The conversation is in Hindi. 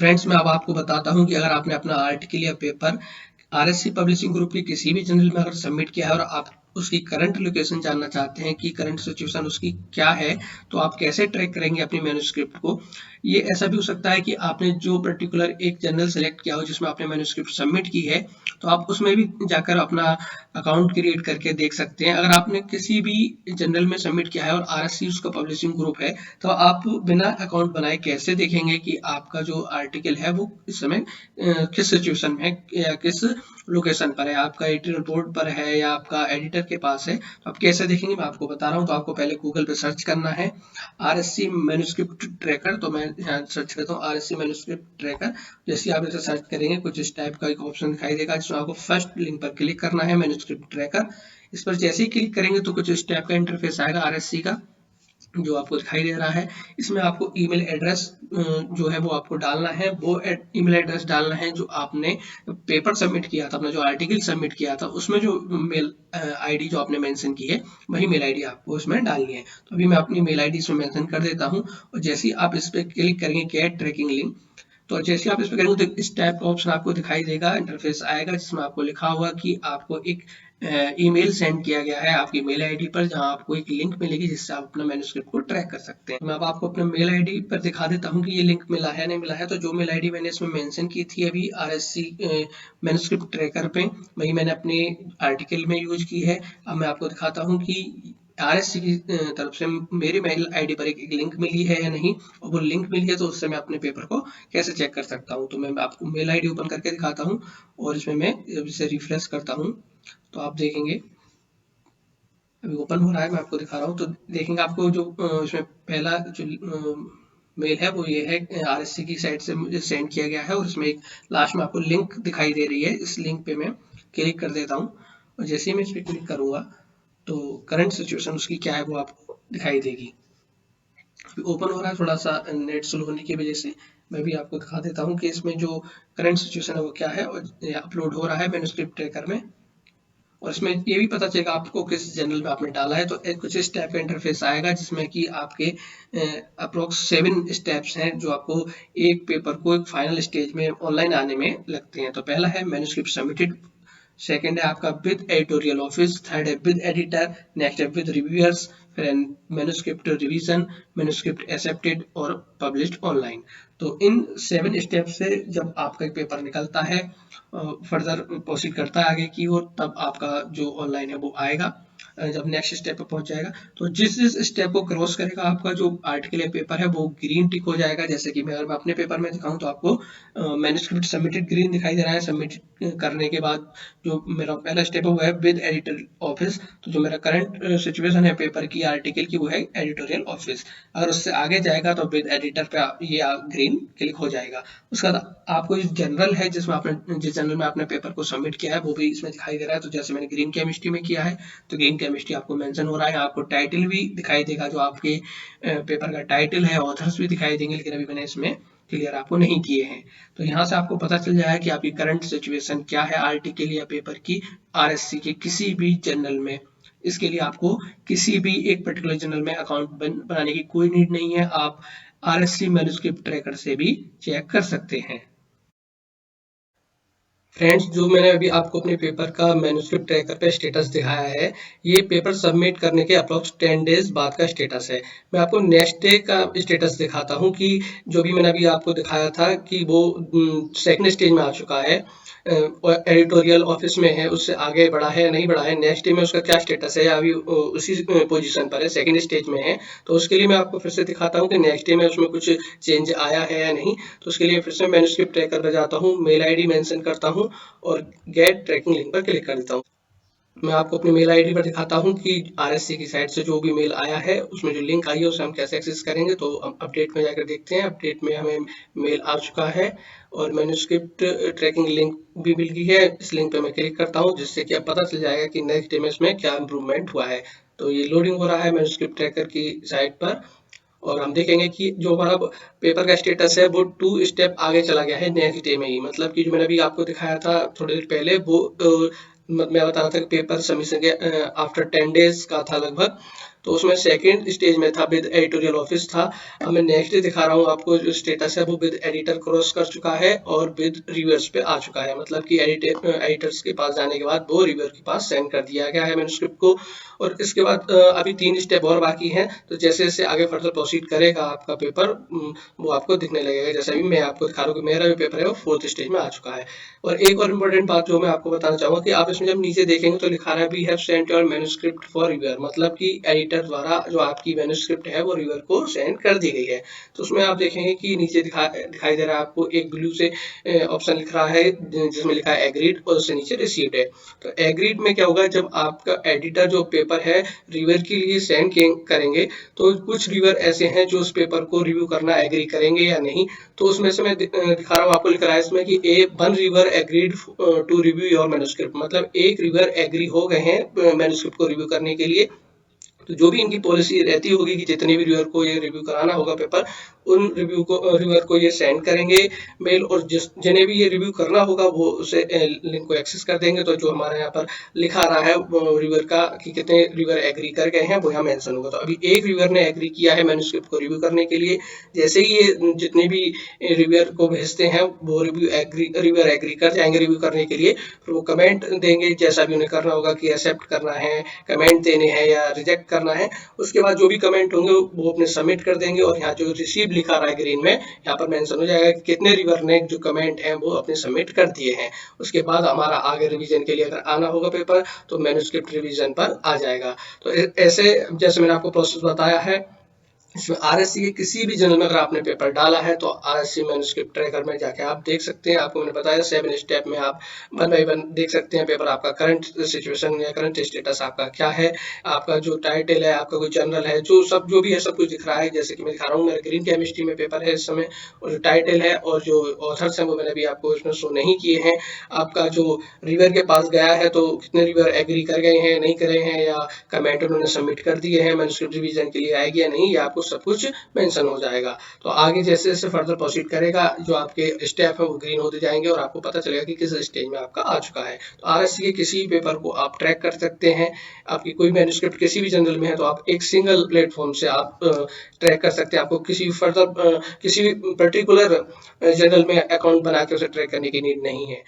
फ्रेंड्स, मैं अब आपको बताता हूँ कि अगर आपने अपना आर्टिकल या पेपर आरएससी पब्लिशिंग ग्रुप के किसी भी जर्नल में अगर सबमिट किया है और आप उसकी करंट लोकेशन जानना चाहते हैं कि करंट सिचुएशन उसकी क्या है, तो आप कैसे ट्रैक करेंगे अपनी मैन्युस्क्रिप्ट को। ये ऐसा भी हो सकता है कि आपने जो पर्टिकुलर एक जर्नल सेलेक्ट किया हो जिसमें आपने मैन्युस्क्रिप्ट सबमिट की है, तो आप उसमें भी जाकर अपना अकाउंट क्रिएट करके देख सकते हैं। अगर आपने किसी भी जर्नल में सबमिट किया है और आरएससी उसका पब्लिशिंग ग्रुप है, तो आप बिना अकाउंट बनाए कैसे देखेंगे कि आपका जो आर्टिकल है वो इस समय किस सिचुएशन में है या किस लोकेशन पर है, आपका एडिटर बोर्ड पर है या आपका एडिटर के पास है। तो आप कैसे देखेंगे मैं आपको बता रहा हूँ। तो आपको पहले गूगल पे सर्च करना है आरएससी मैन्युस्क्रिप्ट ट्रैकर। तो मैं यहाँ सर्च करता हूँ आरएससी मैन्युस्क्रिप्ट ट्रैकर। जैसे आप इसे सर्च करेंगे कुछ इस टाइप का एक ऑप्शन दिखाई देगा जिसमें आपको फर्स्ट लिंक पर क्लिक करना है, मैन्युस्क्रिप्ट ट्रैकर। इस पर जैसे ही क्लिक करेंगे तो कुछ इस टाइप का इंटरफेस आएगा आरएससी का जो आपको दिखाई दे रहा है। इसमें आपको ईमेल एड्रेस जो है वो आपको डालना है, वो ईमेल एड्रेस डालना है जो आपने पेपर सबमिट किया था, अपना जो आर्टिकल सबमिट किया था उसमें जो मेल आईडी जो आपने मेंशन की है वही मेल आईडी आपको उसमें डालनी है। तो अभी मैं अपनी मेल आईडी इसमें मेंशन कर देता हूँ और जैसे ही आप इस पर क्लिक करेंगे गेट ट्रैकिंग लिंक, तो जैसे आप इस पर करेंगे तो इस टाइप का ऑप्शन आपको दिखाई देगा, इंटरफेस आएगा जिसमें आपको लिखा हुआ कि आपको एक ईमेल सेंड किया गया है आपकी मेल आईडी पर, जहां आपको एक लिंक मिलेगी जिससे आप अपना मैन्युस्क्रिप्ट को ट्रैक कर सकते हैं। मैं अब आपको अपने मेल आईडी पर दिखा देता हूं कि ये लिंक मिला है नहीं मिला है। तो जो मेल आईडी मैंने इसमें मेंशन की थी अभी आरएससी मैन्युस्क्रिप्ट ट्रैकर पे, वही मैंने अपने आर्टिकल में यूज की है। अब मैं आपको दिखाता हूँ कि आरएससी की तरफ से मेरी मेल आईडी पर एक लिंक मिली है या नहीं, और वो लिंक मिली है तो उससे मैं अपने पेपर को कैसे चेक कर सकता हूँ। तो मैं आपको मेल आईडी ओपन करके दिखाता हूँ और इसमें मैं इसे रिफ्रेश करता हूँ तो आप देखेंगे अभी ओपन हो रहा है, मैं आपको दिखा रहा हूँ। तो देखेंगे आपको जो इसमें पहला जो मेल है वो ये है आरएससी की साइट से मुझे सेंड किया गया है और इसमें एक लास्ट में आपको लिंक दिखाई दे रही है। इस लिंक पे मैं क्लिक कर देता हूँ और जैसे ही मैं इस पर क्लिक करूँगा तो करंट सिचुएशन उसकी क्या है वो आपको दिखाई देगी। अभी ओपन हो रहा है, थोड़ा सा नेट स्लो होने की वजह से। मैं भी आपको दिखा देता हूँ कि इसमें जो करंट सिचुएशन है वो क्या है, और अपलोड हो रहा है मैन्युस्क्रिप्ट ट्रैकर में। और इसमें ये भी पता चलेगा आपको किस जर्नल में आपने डाला है। तो कुछ इस टाइप का इंटरफेस आएगा जिसमें कि आपके अप्रोक्स 7 स्टेप्स हैं जो आपको एक पेपर को एक फाइनल स्टेज में ऑनलाइन आने में लगते हैं। तो पहला है मैन्युस्क्रिप्ट सबमिटेड, सेकंड है आपका विद एडिटोरियल ऑफिस, थर्ड है विद एडिटर, नेक्स्ट है विद रिव्यूअर्स, फिर मैन्युस्क्रिप्ट रिवीजन, मैन्युस्क्रिप्ट एक्सेप्टेड और पब्लिश्ड ऑनलाइन। तो इन 7 स्टेप से जब आपका पेपर निकलता है, फर्दर प्रोसीड करता है आगे की ओर, तब आपका जो ऑनलाइन है वो आएगा। जब नेक्स्ट स्टेप पे पहुंच जाएगा तो जिस जिस स्टेप को क्रॉस करेगा आपका जो आर्टिकल या पेपर है वो ग्रीन टिक हो जाएगा। जैसे कि मैं अगर मैं अपने पेपर में दिखाऊं तो आपको मैन्युस्क्रिप्ट सबमिटेड ग्रीन दिखाई दे रहा है। सबमिट करने के बाद जो मेरा पहला स्टेप है वो है विद एडिटर ऑफिस। तो जो मेरा करंट सिचुएशन है पेपर की आर्टिकल की वो है एडिटोरियल ऑफिस। अगर उससे आगे जाएगा तो विद एडिटर पे ये ग्रीन क्लिक हो जाएगा। उसके बाद आपको इस जनरल है जिसमें आपने जिस जनरल में आपने पेपर को सबमिट किया है वो भी इसमें दिखाई दे रहा है। तो जैसे मैंने ग्रीन केमिस्ट्री में किया है तो ग्रीन केमिस्ट्री आपको मेंशन हो रहा है। आपको टाइटल भी दिखाई देगा, जो आपके पेपर का टाइटल है, ऑथर्स भी दिखाई देंगे, लेकिन अभी मैंने इसमें क्लियर आपको नहीं किए हैं। तो यहाँ से आपको पता चल जाएगा कि आपकी करंट सिचुएशन क्या है आर्टिकल या पेपर की आरएससी के किसी भी जर्नल में। इसके लिए आपको किसी भी एक पर्टिकुलर जर्नल में अकाउंट बनाने की कोई नीड नहीं है, आप आरएससी मैन्युस्क्रिप्ट ट्रैकर से भी चेक कर सकते हैं। फ्रेंड्स, जो मैंने अभी आपको अपने पेपर का मैन्युस्क्रिप्ट ट्रैकर पे स्टेटस दिखाया है, ये पेपर सबमिट करने के अप्रोक्स 10 डेज बाद का स्टेटस है। मैं आपको नेक्स्ट डे का स्टेटस दिखाता हूँ कि जो भी मैंने अभी आपको दिखाया था कि वो सेकंड स्टेज में आ चुका है, एडिटोरियल ऑफिस में है, उससे आगे बढ़ा है नहीं बढ़ा है, नेक्स्ट डे में उसका क्या स्टेटस है, अभी उसी पोजीशन पर है, सेकंड स्टेज में है। तो उसके लिए मैं आपको फिर से दिखाता हूँ कि नेक्स्ट डे में उसमें कुछ चेंज आया है या नहीं। तो उसके लिए फिर से मैन्युस्क्रिप्ट ट्रैकर पर जाता हूँ, मेल आईडी मेंशन करता हूँ और गेट ट्रैकिंग लिंक पर क्लिक कर देता हूँ। मैं आपको अपनी मेल आईडी पर दिखाता हूँ कि आरएससी की साइट से जो भी मेल आया है उसमें जो लिंक आई है उसे हम कैसे एक्सेस करेंगे। तो हम अपडेट में जाकर देखते हैं। अपडेट में हमें मेल आ चुका है और मैन्युस्क्रिप्ट ट्रैकिंग लिंक भी मिल गई है। इस लिंक पे मैं क्लिक करता हूँ जिससे कि अब पता चल जाएगा कि नेक्स्ट डे में इसमें क्या इम्प्रूवमेंट हुआ है। तो ये लोडिंग हो रहा है मैन्युस्क्रिप्ट ट्रैकर की साइट पर और हम देखेंगे कि जो हमारा पेपर का स्टेटस है वो 2 स्टेप आगे चला गया है नेक्स्ट डे में ही। मतलब कि जो मैंने अभी आपको दिखाया था थोड़ी देर पहले, वो मैं बता रहा था कि पेपर सबमिशन के आफ्टर 10 डेज का था लगभग। तो उसमें सेकंड स्टेज में था, विद एडिटोरियल ऑफिस था। अब मैं नेक्स्ट दिखा रहा हूँ आपको, जो स्टेटस है वो विद एडिटर क्रॉस कर चुका है और विद रिव्यूअर्स पे आ चुका है, मतलब कि एडिटर्स के पास जाने के बाद वो रिव्यूअर के पास सेंड कर दिया गया है मैन्युस्क्रिप्ट को। और इसके बाद अभी 3 स्टेप और बाकी हैं, तो जैसे जैसे आगे फर्दर प्रोसीड करेगा आपका पेपर, वो आपको दिखने लगेगा। जैसे अभी मैं आपको दिखा रहा हूँ कि मेरा जो पेपर है वो 4th स्टेज में आ चुका है। और एक और इम्पोर्टेंट बात जो मैं आपको बताना चाहूँगा कि आप इसमें जब नीचे देखेंगे तो लिखा रहा है we have sent your manuscript for reviewer, मतलब कि एडिटर द्वारा जो आपकी मैन्युस्क्रिप्ट है वो रिव्यूअर को सेंड कर दी गई है। तो उसमें आप देखेंगे कि नीचे दिखाई दे रहा है आपको एक ब्लू से ऑप्शन लिख रहा है जिसमें लिखा है एग्रीड, और उससे नीचे रिसीव्ड है। तो एग्रीड में क्या होगा, जब आपका एडिटर जो पेपर है रिव्यूअर के लिए सेंड करेंगे, तो कुछ रिव्यूअर ऐसे हैं जो उस पेपर को रिव्यू करना एग्री करेंगे या नहीं। तो उसमें से मैं दिखा रहा हूँ आपको, लिख रहा है इसमें कि one reviewer agreed to review your manuscript, मतलब एक रिव्यूअर एग्री हो गए हैं मैन्युस्क्रिप्ट को रिव्यू करने के लिए। तो जो भी इनकी पॉलिसी रहती होगी कि जितने भी रिव्यूअर को ये रिव्यू कराना होगा पेपर, उन रिव्यूअर को ये सेंड करेंगे मेल, और जिन्हें भी ये रिव्यू करना होगा वो उसे लिंक को एक्सेस कर देंगे। तो जो हमारे यहाँ पर लिखा रहा है रिव्यूअर का कि कितने रिव्यूअर एग्री कर गए हैं वो यहाँ मेंशन होगा। तो अभी एक रिव्यूअर ने एग्री किया है मैन्युस्क्रिप्ट को रिव्यू करने के लिए। जैसे ही ये जितने भी रिव्यूअर को भेजते हैं वो रिव्यूअर एग्री कर जाएंगे रिव्यू करने के लिए, फिर वो कमेंट देंगे जैसा भी उन्हें करना होगा कि एक्सेप्ट करना है, कमेंट देने हैं या रिजेक्ट करना है। उसके बाद जो भी कमेंट होंगे वो अपने सबमिट कर देंगे, और यहाँ जो रिसीव लिखा रहा है ग्रीन में, यहाँ पर मेंशन हो जाएगा कि कितने रिव्यूअर ने जो कमेंट हैं वो अपने सबमिट कर दिए हैं। उसके बाद हमारा आगे रिवीजन के लिए अगर आना होगा पेपर, तो मैन्युस्क्रिप्ट रिवीजन पर आ जाएगा। तो ऐसे जैसे मैंने आपको प्रोसेस बताया है, इसमें आरएससी के किसी भी जर्नल में अगर आपने पेपर डाला है तो आरएससी मैन्युस्क्रिप्ट ट्रैकर में जाके आप देख सकते हैं। आपको मैंने बताया 7 स्टेप में आप 1 बाय 1 देख सकते हैं पेपर आपका करंट सिचुएशन या करंट स्टेटस आपका क्या है, आपका जो टाइटल है, आपका कोई जर्नल है, जो भी है सब कुछ दिख रहा है। जैसे कि मैं दिखा रहा हूँ, मेरा ग्रीन केमिस्ट्री में पेपर है इस समय, और जो टाइटल है और जो ऑथर्स हैं वो मैंने अभी आपको इसमें शो नहीं किए हैं। आपका जो रिव्यूअर के पास गया है तो कितने रिव्यूअर एग्री कर गए हैं, नहीं करे हैं, या कमेंट उन्होंने सबमिट कर दिए हैं, मैन्युस्क्रिप्ट रिवीजन के लिए आएगी या नहीं, ये आपको सब कुछ मेंशन हो जाएगा। तो आगे जैसे जैसे फर्दर प्रोसीड करेगा, जो आपके स्टेप है वो ग्रीन होते जाएंगे और आपको पता चलेगा कि किस स्टेज में आपका आ चुका है। तो आरएससी के किसी भी पेपर को आप ट्रैक कर सकते हैं। आपकी कोई मैन्युस्क्रिप्ट किसी भी जर्नल में है तो आप एक सिंगल प्लेटफॉर्म से आप ट्रैक कर सकते हैं। आपको किसी भी पर्टिकुलर जर्नल में अकाउंट बना के उसे ट्रैक करने की नीड नहीं है।